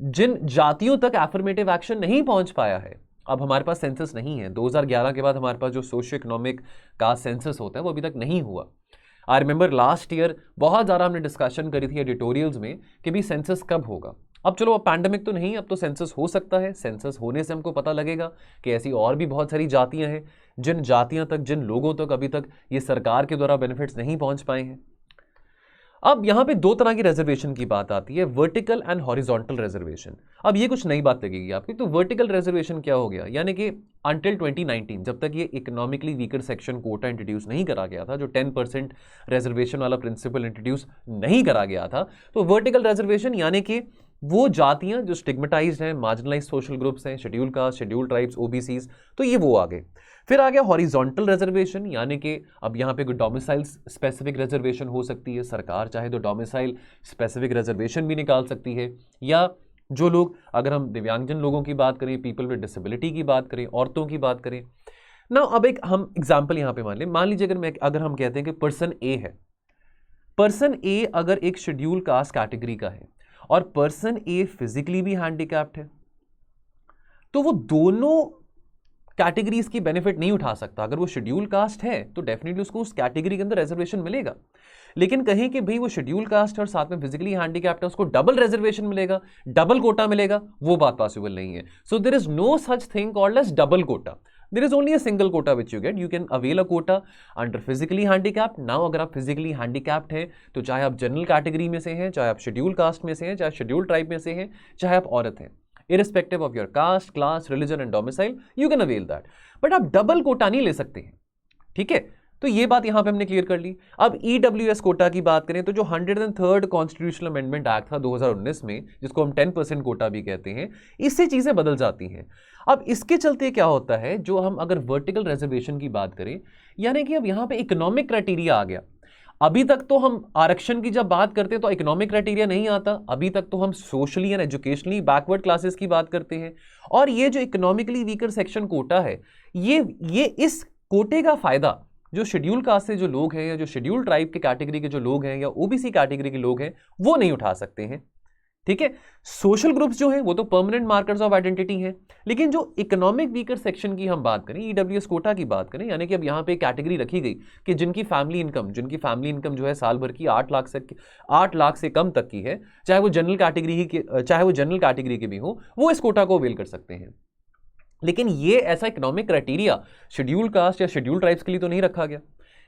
S1: जिन जातियों तक एफर्मेटिव एक्शन नहीं पहुंच पाया है। अब हमारे पास सेंसस नहीं है, 2011 के बाद हमारे पास जो सोशियो इकोनॉमिक का सेंसस होता है वो अभी तक नहीं हुआ। आई रिमेंबर लास्ट ईयर बहुत ज़्यादा हमने डिस्कशन करी थी एडिटोरियल्स में कि भी सेंसस कब होगा। अब चलो, अब पैंडेमिक तो नहीं, अब तो सेंसस हो सकता है। सेंसस होने से हमको पता लगेगा कि ऐसी और भी बहुत सारी जातियां हैं, जिन जातियां तक, जिन लोगों तक अभी तक ये सरकार के द्वारा बेनिफिट्स नहीं पहुंच पाए हैं। अब यहां पे दो तरह की रिजर्वेशन की बात आती है, वर्टिकल एंड हॉरिजॉन्टल रिजर्वेशन। अब ये कुछ नई बात लगेगी आपकी। तो वर्टिकल रिजर्वेशन क्या हो गया, यानी कि अंटिल 2019 जब तक ये economically weaker section quota introduce नहीं करा गया था, जो 10% रिजर्वेशन वाला प्रिंसिपल इंट्रोड्यूस नहीं करा गया था, तो वर्टिकल रिजर्वेशन यानी कि वो जातियां जो स्टिग्मेटाइज्ड हैं, मार्जिनलाइज्ड सोशल ग्रुप्स हैं, schedule caste, schedule tribes, OBCs, तो ये वो आ गए। फिर आ गया हॉरिजॉन्टल रिजर्वेशन, यानी कि अब यहाँ पे कोई डोमिसाइल स्पेसिफिक रिजर्वेशन हो सकती है, सरकार चाहे तो डोमिसाइल स्पेसिफिक रिजर्वेशन भी निकाल सकती है, या जो लोग, अगर हम दिव्यांगजन लोगों की बात करें, पीपल विद डिसेबिलिटी की बात करें, औरतों की बात करें ना। अब एक हम एग्जाम्पल यहाँ पे मान लीजिए अगर हम कहते हैं कि पर्सन ए है, पर्सन ए अगर एक शेड्यूल कास्ट कैटेगरी का है और पर्सन ए फिजिकली भी हैंडीकैप्ड है, तो वो दोनों कैटेगरीज की बेनिफिट नहीं उठा सकता। अगर वो शेड्यूल कास्ट है तो डेफिनेटली उसको उस कैटेगरी के अंदर रिजर्वेशन मिलेगा। लेकिन कहीं कि भाई वो शेड्यूल कास्ट और साथ में फिजिकली हैंडीकैप्ड है, उसको डबल रिजर्वेशन मिलेगा, डबल कोटा मिलेगा, वो बात पॉसिबल नहीं है। So there is no such thing called as double quota. There is only a single quota which you get. You can avail a quota under physically handicapped. Now अगर आप physically handicapped हैं तो चाहे आप general category में से हैं, चाहे आप शेड्यूल कास्ट में से हैं, चाहे शेड्यूल ट्राइब में से हैं, चाहे आप औरत हैं, irrespective of your caste, class, religion and domicile, you can avail that. But आप डबल कोटा नहीं ले सकते हैं, ठीक है? तो ये बात यहां पे हमने क्लियर कर ली। अब ईडब्ल्यूएस कोटा की बात करें तो जो 103rd कॉन्स्टिट्यूशनल अमेंडमेंट एक्ट था 2019 में, जिसको हम 10% कोटा भी कहते हैं, इससे चीजें बदल जाती हैं। अब इसके चलते क्या होता है, जो हम अगर वर्टिकल रिजर्वेशन की बात करें, यानी कि अब यहां पे इकोनॉमिक क्राइटेरिया आ गया। अभी तक तो हम आरक्षण की जब बात करते हैं तो इकोनॉमिक क्राइटेरिया नहीं आता, अभी तक तो हम socially and educationally backward classes की बात करते हैं। और ये जो इकोनॉमिकली वीकर सेक्शन कोटा है, ये इस कोटे का फायदा जो शेड्यूल कास्ट से जो लोग हैं, या जो शेड्यूल ट्राइब के कैटेगरी के जो लोग हैं, या ओबीसी कैटेगरी के लोग हैं, वो नहीं उठा सकते हैं, ठीक है? सोशल ग्रुप्स जो हैं वो तो परमानेंट मार्कर्स ऑफ आइडेंटिटी हैं, लेकिन जो इकोनॉमिक वीकर सेक्शन की हम बात करें, ईडब्ल्यूएस कोटा की बात करें, यानी कि अब यहाँ पे कैटेगरी रखी गई कि जिनकी फैमिली इनकम जो है साल भर की 8 लाख से कम तक की है, चाहे वो जनरल कैटेगरी के भी हो, वो इस कोटा को अवेल कर सकते हैं। लेकिन ये ऐसा इकोनॉमिक क्राइटेरिया शेड्यूल कास्ट या शेड्यूल ट्राइब्स के लिए तो नहीं रखा गया।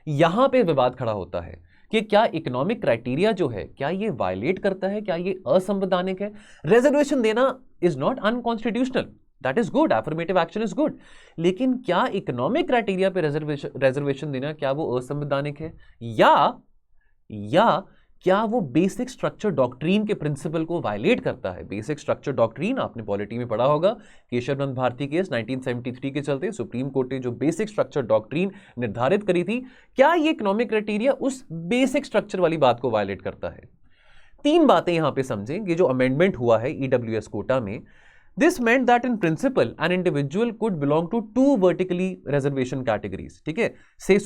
S1: यहां पे विवाद खड़ा होता है कि क्या इकोनॉमिक क्राइटेरिया जो है, क्या ये वायलेट करता है, क्या ये असंवैधानिक है? रिजर्वेशन देना is not unconstitutional, that is good, affirmative action is good, लेकिन क्या इकोनॉमिक क्राइटेरिया पे रिजर्वेशन देना, क्या वो असंवैधानिक है, या क्या वो बेसिक स्ट्रक्चर डॉक्ट्रीन के प्रिंसिपल को वायलेट करता है? बेसिक स्ट्रक्चर डॉक्ट्रीन आपने पॉलिटी में पढ़ा होगा, केशव नंद भारती केस 1973 के चलते सुप्रीम कोर्ट ने जो बेसिक स्ट्रक्चर डॉक्ट्रीन निर्धारित करी थी, क्या ये इकोनॉमिक क्राइटेरिया उस बेसिक स्ट्रक्चर वाली बात को वायलेट करता है? 3 बातें यहां पे समझें। ये जो अमेंडमेंट हुआ है ईडब्ल्यूएस कोटा में, this meant that in principle an individual could belong to 2 vertically reservation categories, ठीक है, say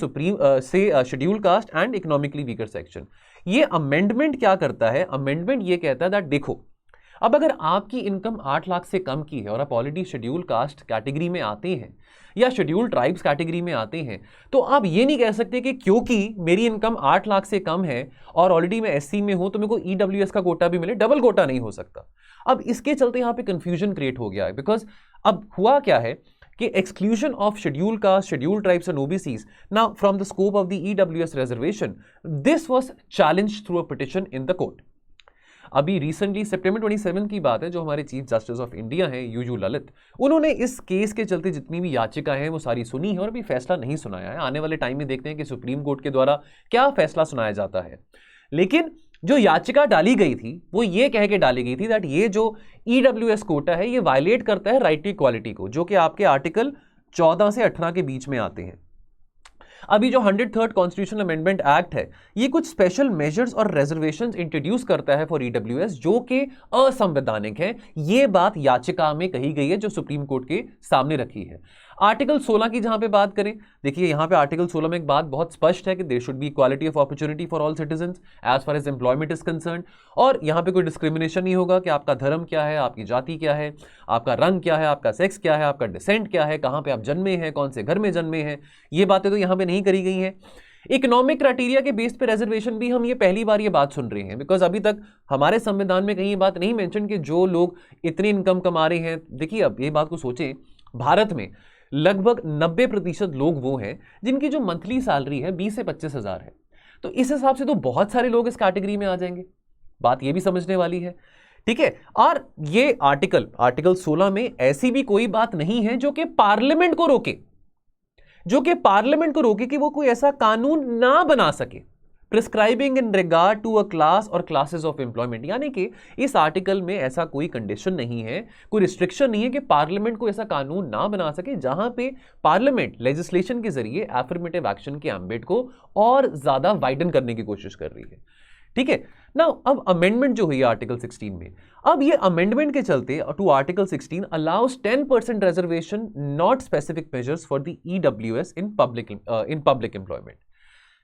S1: scheduled caste and economically weaker section। ये अमेंडमेंट क्या करता है? अमेंडमेंट ये कहता है that देखो, अब अगर आपकी इनकम 8 लाख से कम की है और आप ऑलरेडी शेड्यूल कास्ट कैटेगरी में आते हैं या शेड्यूल ट्राइब्स कैटेगरी में आते हैं, तो आप ये नहीं कह सकते कि क्योंकि मेरी इनकम 8 लाख से कम है और ऑलरेडी मैं एससी में हूं तो मेरे को ईडब्ल्यूएस का कोटा भी मिले, डबल कोटा नहीं हो सकता। अब इसके चलते यहां पे कंफ्यूजन क्रिएट हो गया है, बिकॉज अब हुआ क्या है कि exclusion of schedule caste, schedule tribes and OBCs now from the scope of the EWS reservation, this was challenged through a petition in the court. अभी रिसेंटली सितंबर 27 की बात है, जो हमारे चीफ जस्टिस ऑफ इंडिया हैं यूयू ललित, उन्होंने इस case के चलते जितनी भी याचिकाएं हैं वो सारी सुनी है और अभी फैसला नहीं सुनाया है। आने वाले टाइम में देखते हैं कि सुप्रीम कोर्ट के द्वारा क्या फैसला सुनाया जाता है। लेकिन जो याचिका डाली गई थी वो ये कह के डाली गई थी दैट ये जो ईडब्ल्यूएस कोटा है ये वायलेट करता है राइट टू इक्वालिटी को, जो कि आपके आर्टिकल 14 से 18 के बीच में आते हैं। अभी जो 103rd कॉन्स्टिट्यूशनल अमेंडमेंट एक्ट है ये कुछ स्पेशल मेजर्स और रिजर्वेशंस इंट्रोड्यूस करता है फॉर ईडब्ल्यूएस, जो कि असंवैधानिक है। ये बात याचिका में कही गई है जो सुप्रीम कोर्ट के सामने रखी है। आर्टिकल 16 की जहां पे बात करें, देखिए यहां पे आर्टिकल 16 में एक बात बहुत स्पष्ट है कि there should be equality of opportunity for all citizens as far as employment is concern, और यहां पे कोई डिस्क्रिमिनेशन नहीं होगा कि आपका धर्म क्या है, आपकी जाति क्या है, आपका रंग क्या है, आपका सेक्स क्या है, आपका डिसेंट क्या है, कहां पे आप जन्मे हैं, कौन से घर में जन्मे हैं, ये बातें तो यहां पे नहीं करी गई हैं। इकोनॉमिक क्राइटेरिया के बेस पे रिजर्वेशन भी हम ये पहली बार ये बात सुन रहे हैं, बिकॉज अभी तक हमारे संविधान में कहीं ये बात नहीं मेंशन कि जो लोग इतनी इनकम कमा रहे हैं। देखिए अब ये बात को सोचें, भारत में लगभग 90% लोग वो हैं जिनकी जो मंथली सैलरी है 20 से 25 हज़ार है, तो इस हिसाब से तो बहुत सारे लोग इस कैटेगरी में आ जाएंगे। बात ये भी समझने वाली है, ठीक है। और ये आर्टिकल 16 में ऐसी भी कोई बात नहीं है जो कि पार्लियामेंट को रोके कि वो कोई ऐसा कानून ना बना सके prescribing in regard to a class और क्लासेस ऑफ एम्प्लॉयमेंट। यानी कि इस आर्टिकल में ऐसा कोई कंडीशन नहीं है, कोई रिस्ट्रिक्शन नहीं है कि पार्लियामेंट को ऐसा कानून ना बना सके जहां पे पार्लियामेंट लेजिस्लेशन के जरिए एफर्मेटिव एक्शन के एम्बिट को और ज्यादा वाइडन करने की कोशिश कर रही है, ठीक है ना। अब अमेंडमेंट जो हुई है आर्टिकल 16 में, अब ये अमेंडमेंट के चलते to article 16 allows 10% reservation not specific measures for the EWS in public employment.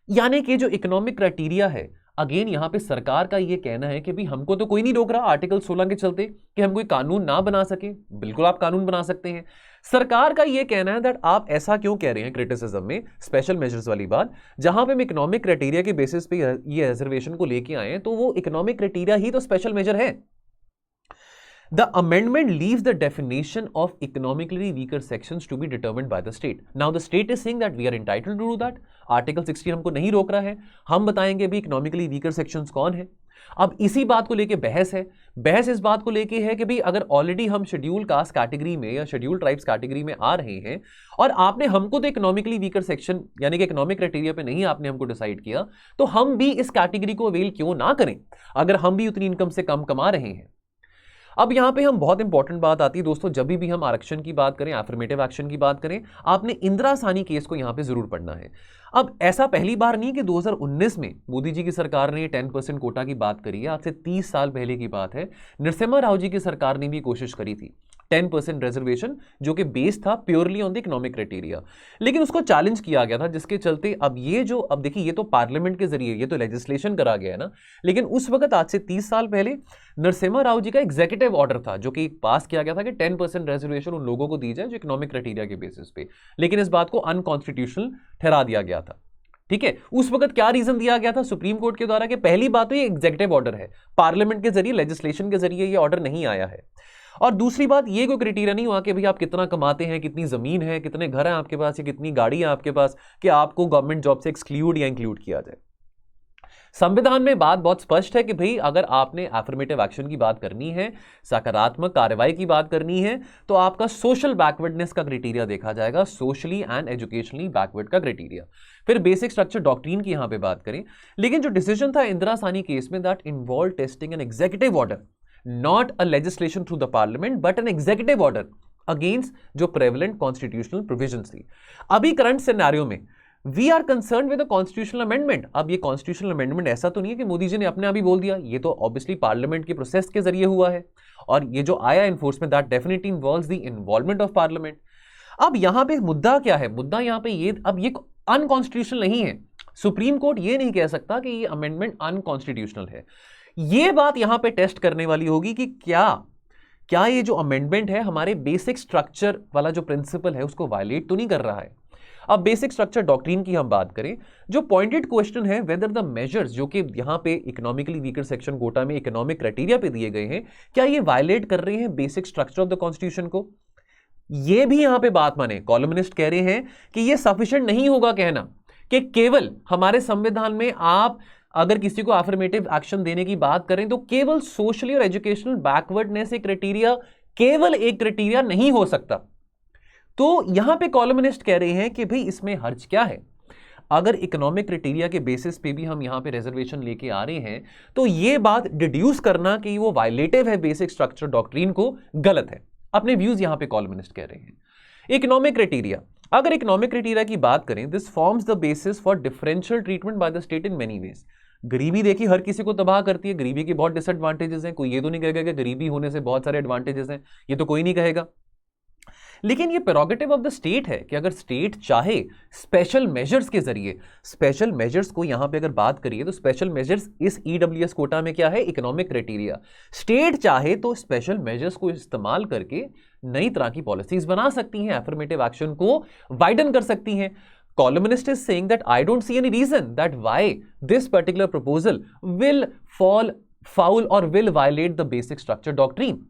S1: यानी कि जो इकोनॉमिक क्राइटेरिया है अगेन यहां पे सरकार का ये कहना है कि भाई हमको तो कोई नहीं रोक रहा आर्टिकल 16 के चलते कि हम कोई कानून ना बना सके। बिल्कुल आप कानून बना सकते हैं। सरकार का ये कहना है दैट आप ऐसा क्यों कह रहे हैं क्रिटिसिज्म में, स्पेशल मेजर्स वाली बात, जहां पे हम इकोनॉमिक क्राइटेरिया के बेसिस पे ये रिजर्वेशन को लेके आए हैं, तो वो इकोनॉमिक क्राइटेरिया ही तो स्पेशल मेजर है। The amendment leaves the definition of economically weaker sections to be determined by the state. Now the state is saying that we are entitled to do that. Article 16 हमको नहीं रोक रहा है, हम बताएंगे भी इकोनॉमिकली वीकर सेक्शंस कौन है। अब इसी बात को लेके बहस है। बहस इस बात को लेके है कि भाई अगर ऑलरेडी हम शेड्यूल कास्ट कैटेगरी में या शेड्यूल ट्राइब्स कैटेगरी में आ रहे हैं और आपने हमको तो इकोनॉमिकली वीकर सेक्शन यानी कि इकोनॉमिक क्राइटेरिया पे नहीं आपने हमको डिसाइड किया, तो हम भी इस कैटेगरी को अवेल क्यों ना करें अगर हम भी उतनी इनकम से कम कमा रहे हैं। अब यहां पे हम बहुत इंपॉर्टेंट बात आती है दोस्तों, जब भी हम आरक्षण की बात करें, एफर्मेटिव एक्शन की बात करें, आपने इंदिरा साहनी केस को यहां पे जरूर पढ़ना है। अब ऐसा पहली बार नहीं कि 2019 में मोदी जी की सरकार ने 10% कोटा की बात करी है, आज से 30 साल पहले की बात है। नरसिम्हा राव जी की सरकार ने भी कोशिश करी थी 10% रिजर्वेशन, जो कि बेस था purely on the economic criteria, लेकिन उसको चैलेंज किया गया था, जिसके चलते अब देखिए ये तो पार्लियामेंट के जरिए ये तो लेजिस्लेशन करा गया है ना, लेकिन उस वक्त आज से 30 साल पहले नरसिम्हा राव जी का एग्जीक्यूटिव ऑर्डर था जो कि पास किया गया था कि 10% रिजर्वेशन उन लोगों को दी जाए जो इकोनॉमिक क्राइटेरिया के बेसिस पे, लेकिन इस बात को अनकॉन्स्टिट्यूशनल ठहरा दिया गया था। ठीक है, उस वक्त क्या रीजन दिया गया था सुप्रीम कोर्ट के द्वारा कि पहली बात तो ये एग्जीक्यूटिव ऑर्डर है, पार्लियामेंट के जरिए लेजिस्लेशन के जरिए ये ऑर्डर नहीं आया है, और दूसरी बात ये कोई क्राइटेरिया नहीं हुआ कि भाई आप कितना कमाते हैं, कितनी जमीन है, कितने घर हैं आपके पास या कितनी गाड़ी है आपके पास, कि आपको गवर्नमेंट जॉब से एक्सक्लूड या इंक्लूड किया जाए। संविधान में बात बहुत स्पष्ट है कि भाई अगर आपने एफर्मेटिव एक्शन की बात करनी है, सकारात्मक कार्रवाई की बात करनी है, तो आपका सोशल बैकवर्डनेस का क्राइटेरिया देखा जाएगा, सोशली एंड एजुकेशनली बैकवर्ड का क्राइटेरिया। फिर बेसिक स्ट्रक्चर डॉक्ट्रीन की यहां पे बात करें, लेकिन जो डिसीजन था इंदिरा साहनी केस में that involve testing an executive order, not a legislation through the parliament but an executive order against जो prevalent constitutional provisions थी। अभी करंट सिनेरियो में we are concerned with the constitutional amendment। अब ये constitutional amendment ऐसा तो नहीं है कि मोदी जी ने अपने आप ही बोल दिया, ये तो obviously पार्लियामेंट के प्रोसेस के जरिए हुआ है, और ये जो आया enforcement that definitely involves the involvement of parliament. अब यहां पे मुद्दा क्या है, मुद्दा यहां पे ये अब ये अनकॉन्स्टिट्यूशनल नहीं है, सुप्रीम कोर्ट ये नहीं कह सकता कि ये अमेंडमेंट अनकॉन्स्टिट्यूशनल है। ये बात यहां पे टेस्ट करने वाली होगी कि क्या ये जो अमेंडमेंट है हमारे बेसिक स्ट्रक्चर वाला जो प्रिंसिपल है उसको वायलेट तो नहीं कर रहा है। अब बेसिक स्ट्रक्चर डॉक्ट्रीन की हम बात करें, जो पॉइंटेड क्वेश्चन है वेदर द मेजर्स जो कि यहां पे इकोनॉमिकली वीकर सेक्शन कोटा में इकोनॉमिक क्राइटेरिया पे दिए गए हैं, क्या ये वायलेट कर रहे हैं basic structure of the constitution को। ये भी यहां पे बात माने, कॉलमनिस्ट कह रहे हैं कि ये सफिशिएंट नहीं होगा कहना कि केवल हमारे संविधान में आप अगर किसी को अफर्मेटिव एक्शन देने की बात करें तो केवल सोशली और एजुकेशनल बैकवर्डनेस एक क्राइटेरिया, केवल एक क्राइटेरिया नहीं हो सकता। तो यहां पे कॉलमनिस्ट कह रहे हैं कि भाई इसमें हर्ज क्या है, अगर इकोनॉमिक क्राइटेरिया के बेसिस पे भी हम यहां पे रिजर्वेशन लेके आ रहे हैं तो ये बात डिड्यूस करना कि वो वायलेटिव है बेसिक स्ट्रक्चर डॉक्ट्रीन को, गलत है। अपने व्यूज यहां पे कॉलमनिस्ट कह रहे हैं। इकोनॉमिक क्राइटेरिया, अगर इकोनॉमिक क्राइटेरिया की बात करें, this forms the basis for differential treatment by the state in many ways. गरीबी देखिए हर किसी को तबाह करती है, गरीबी के बहुत डिसएडवांटेजेस हैं, कोई ये तो नहीं कहेगा कि गरीबी होने से बहुत सारे एडवांटेजेस हैं, ये तो कोई नहीं कहेगा, लेकिन ये प्रेरोगेटिव ऑफ द स्टेट है कि अगर स्टेट चाहे स्पेशल मेजर्स के जरिए, स्पेशल मेजर्स को यहां पे अगर बात करिए तो स्पेशल मेजर्स इस ईडब्ल्यूएस कोटा में क्या है, इकोनॉमिक क्राइटेरिया, स्टेट चाहे तो स्पेशल मेजर्स को इस्तेमाल करके नई तरह की पॉलिसीज बना सकती हैं, एफर्मेटिव एक्शन को वाइडन कर सकती हैं। Columnist is saying that I don't see any reason that why this particular proposal will fall foul or will violate the basic structure doctrine।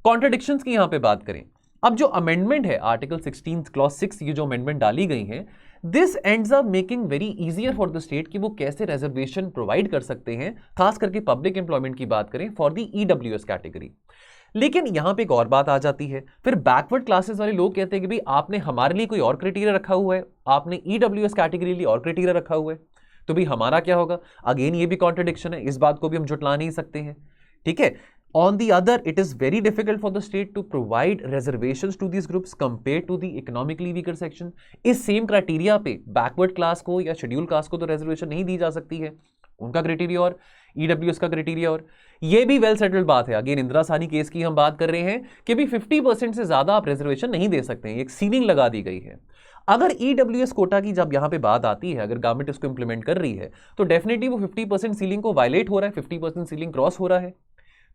S1: Contradictions की यहां पे बात करें, अब जो अमेंडमेंट है आर्टिकल 16 क्लॉज 6, ये जो अमेंडमेंट डाली गई है, this ends up making very easier for the state कि वो कैसे रिजर्वेशन प्रोवाइड कर सकते हैं, खास करके पब्लिक एम्प्लॉयमेंट की बात करें फॉर द ईडब्ल्यूएस कैटेगरी। लेकिन यहां पे एक और बात आ जाती है, फिर बैकवर्ड क्लासेस वाले लोग कहते हैं कि भाई आपने हमारे लिए कोई और क्राइटेरिया रखा हुआ है, आपने ईडब्ल्यूएस कैटेगरी लिए और क्राइटेरिया रखा हुआ है, तो भाई हमारा क्या होगा। अगेन ये भी कॉन्ट्रडिक्शन है, इस बात को भी हम जुटला नहीं सकते हैं। ठीक है, on the other it is very difficult for the state to provide reservations to these groups compare to the economically weaker section. इस सेम क्राइटेरिया पे बैकवर्ड क्लास को या शेड्यूल कास्ट को तो रिजर्वेशन नहीं दी जा सकती है, उनका क्राइटेरिया और ईडब्ल्यूएस का क्राइटेरिया और। ये भी वेल सेटल्ड बात है, अगेन इंदिरा साहनी केस की हम बात कर रहे हैं कि भी 50% से ज्यादा आप रिजर्वेशन नहीं दे सकते हैं, एक सीलिंग लगा दी गई है। अगर ईडब्ल्यूएस कोटा की जब यहां पे बात आती है, अगर गवर्नमेंट इसको इंप्लीमेंट कर रही है, तो डेफिनेटली वो 50% सीलिंग को वायलेट हो रहा है, 50% सीलिंग क्रॉस हो रहा है।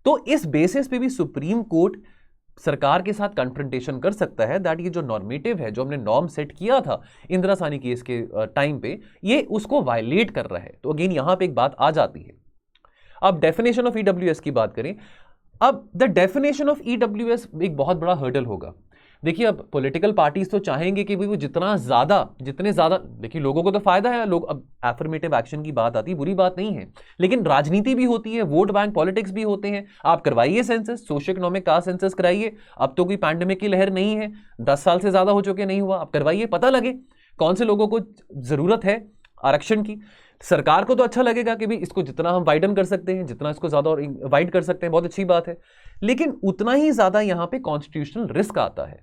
S1: तो इस बेसिस पे भी सुप्रीम कोर्ट सरकार के साथ कन्फ्रंटेशन कर सकता है दैट ये जो नॉर्मेटिव है, जो हमने नॉर्म सेट किया था इंदिरा साहनी केस के टाइम पे, ये उसको वायलेट कर रहा है। तो अगेन यहां पे एक बात आ जाती है। अब डेफिनेशन ऑफ ईडब्ल्यूएस की बात करें, अब द डेफिनेशन ऑफ ईडब्ल्यूएस एक बहुत बड़ा हर्डल होगा। देखिए, अब पॉलिटिकल पार्टीज तो चाहेंगे कि भाई वो जितने ज्यादा देखिए, लोगों को तो फायदा है, लोग अब एफर्मेटिव एक्शन की बात आती है, बुरी बात नहीं है, लेकिन राजनीति भी होती है, वोट बैंक पॉलिटिक्स भी होते हैं। आप करवाइए census, socio economic caste census कराइए। अब तो कोई पैंडेमिक की लहर नहीं है, 10 साल से ज्यादा हो चुके, नहीं हुआ, आप करवाइए, पता लगे कौन से लोगों को जरूरत है आरक्षण की। सरकार को तो अच्छा लगेगा कि भाई इसको जितना हम वाइडन कर सकते हैं, जितना इसको ज्यादा और वाइड कर सकते हैं, बहुत अच्छी बात है, लेकिन उतना ही ज्यादा यहां पे कॉन्स्टिट्यूशनल रिस्क आता है।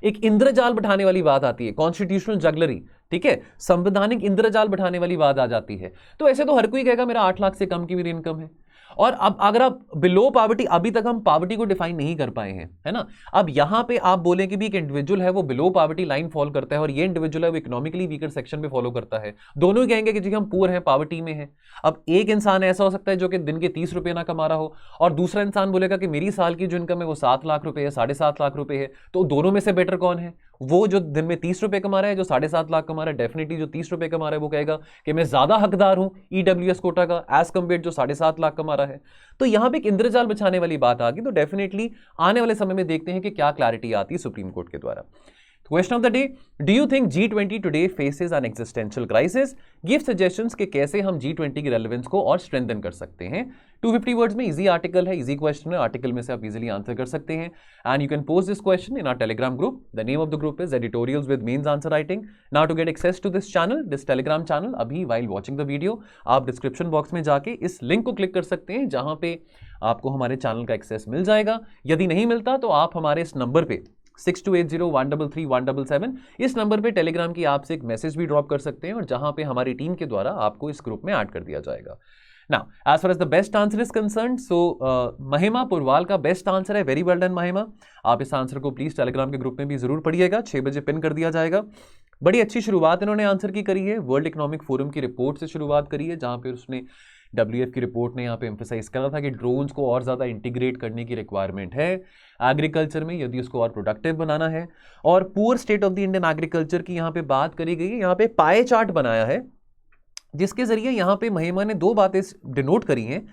S1: एक इंद्रजाल बिठाने वाली बात आती है, कॉन्स्टिट्यूशनल जगलरी, ठीक है, संवैधानिक इंद्रजाल बिठाने वाली बात आ जाती है। तो ऐसे तो हर कोई कहेगा मेरा 8 लाख से कम की मेरी इनकम है। और अब अगर आप बिलो पॉवर्टी, अभी तक हम पॉवर्टी को डिफाइन नहीं कर पाए हैं, है ना। अब यहां पे आप बोलें कि भी एक इंडिविजुअल है वो बिलो पॉवर्टी लाइन फॉलो करता है, और ये इंडिविजुअल है वो इकोनॉमिकली वीकर सेक्शन पे फॉलो करता है, दोनों ही कहेंगे कि जी हम पुअर हैं, पॉवर्टी में है। अब एक इंसान ऐसा हो सकता है जो कि दिन के 30 रुपए ना कमा रहा हो, और दूसरा इंसान बोलेगा कि मेरी साल की जो इनकम है वो 7 लाख रुपए है, 7.5 लाख रुपए है। तो दोनों में से बेटर कौन है? वो जो दिन में 30 रुपए कमा रहा है, जो 7.5 लाख कमा रहा है। डेफिनेटली जो 30 रुपए कमा रहा है वो कहेगा कि मैं ज्यादा हकदार हूं ईडब्ल्यूएस कोटा का एज कंपेयर जो 7.5 लाख कमा रहा है। तो यहां पे एक इंद्रजाल बिछाने वाली बात आ गई। तो डेफिनेटली आने वाले समय में देखते हैं कि क्या क्लैरिटी आती है सुप्रीम कोर्ट के द्वारा। Question of the day, do you think G20 today faces an existential crisis? Give suggestions कि कैसे हम G20 की रेलेवेंस को और स्ट्रेंथन कर सकते हैं। 250 वर्ड्स में इजी आर्टिकल है, इजी क्वेश्चन है, आर्टिकल में से आप इजीली आंसर कर सकते हैं। And you can post this question in our Telegram group. The name of the group is editorials with mains answer writing. Now to get access to this channel, this Telegram channel, अभी while watching the video आप description box में जाके इस link को click कर सकते हैं, जहां पे आपको हमारे चैनल का एक्सेस मिल जाएगा। यदि नहीं मिलता तो आप हमारे इस नंबर पे 6280133177 इस नंबर पे टेलीग्राम की आपसे एक मैसेज भी ड्रॉप कर सकते हैं, और जहां पे हमारी टीम के द्वारा आपको इस ग्रुप में ऐड कर दिया जाएगा। Now as far as the best answer is concern, so Mahima Purwal का बेस्ट आंसर है। Very well done Mahima. आप इस आंसर को प्लीज टेलीग्राम के ग्रुप में भी जरूर पढ़िएगा, 6 बजे पिन कर दिया जाएगा। बड़ी अच्छी शुरुआत इन्होंने आंसर की करी है, वर्ल्ड इकोनॉमिक फोरम की रिपोर्ट से शुरुआत करी है, जहां पे उसने WF की रिपोर्ट ने यहाँ पे एम्फेसाइज करा था कि ड्रोन्स को और ज़्यादा इंटीग्रेट करने की रिक्वायरमेंट है एग्रीकल्चर में, यदि उसको और प्रोडक्टिव बनाना है। और poor state of the Indian agriculture की यहाँ पे बात करी गई है। यहाँ पे पाए चार्ट बनाया है, जिसके जरिए यहाँ पे महिमा ने 2 बातें डिनोट करी हैं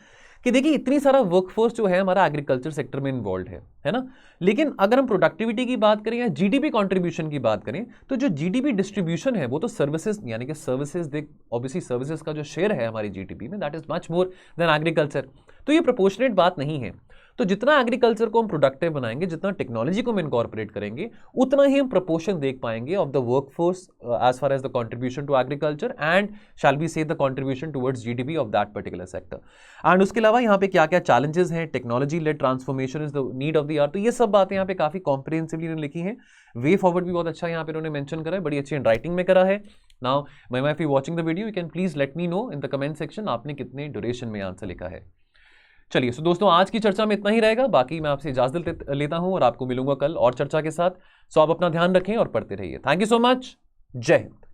S1: कि देखिए इतनी सारा वर्कफोर्स जो है हमारा एग्रीकल्चर सेक्टर में इन्वॉल्व है ना, लेकिन अगर हम प्रोडक्टिविटी की बात करें या जीडीपी कंट्रीब्यूशन की बात करें, तो जो जीडीपी डिस्ट्रीब्यूशन है वो तो सर्विसेज, यानी कि सर्विसेज देख ऑब्वियसली सर्विसेज का जो शेयर है हमारी जीडीपी में that is much more than agriculture. तो ये प्रोपोर्शनेट बात नहीं है। तो जितना एग्रीकल्चर को हम प्रोडक्टिव बनाएंगे, जितना टेक्नोलॉजी को हम इनकॉर्पोरेट करेंगे, उतना ही हम प्रोपोर्शन देख पाएंगे of the workforce as far as the contribution to agriculture and shall be say the contribution towards GDP of that particular sector. And उसके अलावा यहाँ पे क्या क्या चैलेंजेस हैं, technology led transformation is the need of the hour. तो ये सब बातें यहाँ पे काफी कॉम्प्रिहेंसिवली इन्होंने लिखी हैं। वे फॉरवर्ड भी बहुत अच्छा यहाँ पे उन्होंने मेंशन करा है, बड़ी अच्छी राइटिंग में करा है। नाउ महिमा, if you watching the video you can please let me know in the comment section आपने कितने ड्यूरेशन में आंसर लिखा है। चलिए सो दोस्तों, आज की चर्चा में इतना ही रहेगा। बाकी मैं आपसे इजाजत लेता हूं और आपको मिलूंगा कल और चर्चा के साथ। सो आप अपना ध्यान रखें और पढ़ते रहिए। Thank you so much. जय हिंद।